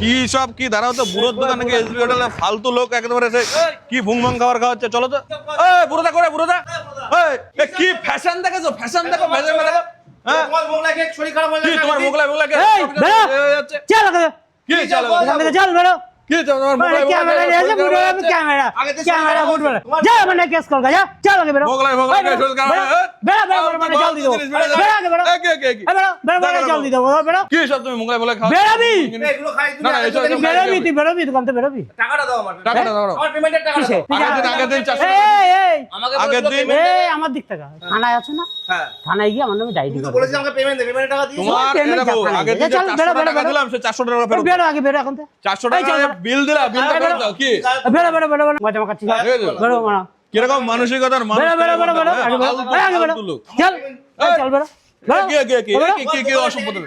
কি সব কি দাঁড়াও তো বুড়োর দোকানে গিয়ে এসবি হোটেলে ফালতু লোক একেবারে এসে কি ভুংভাং খাবার খাওয়াচ্ছে চলো তো এই বুড়োদা করে বুড়োদা এই কি ফ্যাশন দেখেছো ফ্যাশন দেখো ফ্যাশন দেখো হ্যাঁ তোমার মোগলাই কে শরীর খারাপ হয়ে কি যাচ্ছে তোমার মোগলাই মোগলাই কে এই বেরো যাচ্ছে চল আগে কি চলো এখান থেকে চল বেরো কি তোমার মোগলাই ক্যামেরা এসে বুড়ো ক্যামেরা ক্যামেরা বুড়ো যা মানে কেস কর যা চল আগে বেরো মোগলাই মোগলাই কে শরীর খারাপ বেরো বেরো মানে জলদি দাও বেরো আগে বেরো বেরো বেরো জলদি দাও বেরো কি সব তুমি মোগলাই মোগলাই খাও বেরোবি এগুলো খাই না না এসব বেরোবি তুই বেরোবি দোকান থেকে বেরোবি টাকাটা দাও আমার টাকাটা দাও আমার পেমেন্টের টাকাটা কিসে? দাও আগের দিন 400 এই এই আমাকে আগের বলেছিল দিন payment- এই আমার দিক থেকে থানায় আছে না হ্যাঁ থানায় গিয়ে আমার নামে ডায়েরি তুমি তো করো বলেছিলে আমাকে পেমেন্ট দে পেমেন্টের টাকা দিয়েছো তোমার payment দেখো জাপানে। আগের দিন চল, 400 বেরো, বেরো, টাকা বেরো। দিলাম সে 400 টাকা ফেরত বেরো আগে বেরো এখন থেকে 400 এই চল, টাকা বিল দিলা বিলটা ফেরত দাও কি বেরো বেরো বেরো বেরো মজা মাখাচ্ছি বেরো মারা কিরকম মানসিকতার মানুষ বেরো বেরো বেরো বেরো আগে বেরো আগে বেরো চল এই চল বেরো বেরো কি অসভ্যতা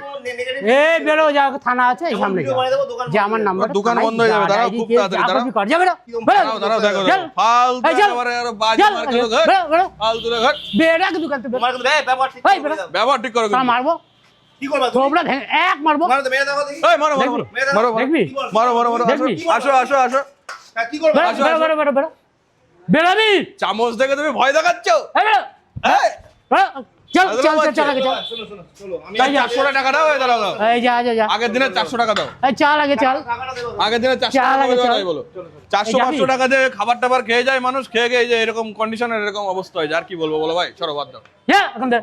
এই বেরো যা থানা আছে এই সামনে ভিডিও বানিয়ে দেবো দোকান যে আমার নাম্বার দোকান বন্ধ হয়ে যাবে, দাঁড়াও, খুব তাড়াতাড়ি, দাঁড়াও। কর যা বেরো দাঁড়াও দাঁড়াও দেখো চল। ফালতু এই চল। একেবারে আরো বাজি চল মার খেলো ঘর বেরো বেরো ফালতু ঘর বেরো আগে দোকান থেকে বেরো তোমার কিন্তু ব্যাপার ঠিক এই বেরো ব্যবহার ঠিক করো তার মারবো কি করবা তুমি তোমরা এক মারবো মারো তো মেরে দেখো দেখি এই মারো মারো দেখবি? মারো দেখবি? মারো মারো মারো দেখবি? আসো আসো আসো হ্যাঁ, কি করবা বেরো আসো, বেরো আসো। বেরো বেরো বেরো বেরোবি চামচ দেখে তুমি ভয় দেখাচ্ছ এই বেরো এই, বেরো চল আদর চল চল বাচ্চা। চল আগে চল শোনো শোনো চলো আমি তাই 400 টাকা দাও এই দাঁড়াও দাও। এই যা যা যা আগের দিনে 400 টাকা দাও এই চল আগে চল টাকাটা দেবো আগের দিনে 400 চল টাকা আগে, দাও চল। তাই বলো 400 এই যাবি? 500 টাকা দিয়ে খাবার টাবার খেয়ে যায় মানুষ খেয়ে গিয়ে এই যে এরকম কন্ডিশনের এরকম অবস্থা হয় আর কি বলবো বলো ভাই সরো বাদ দাও যা এখন দে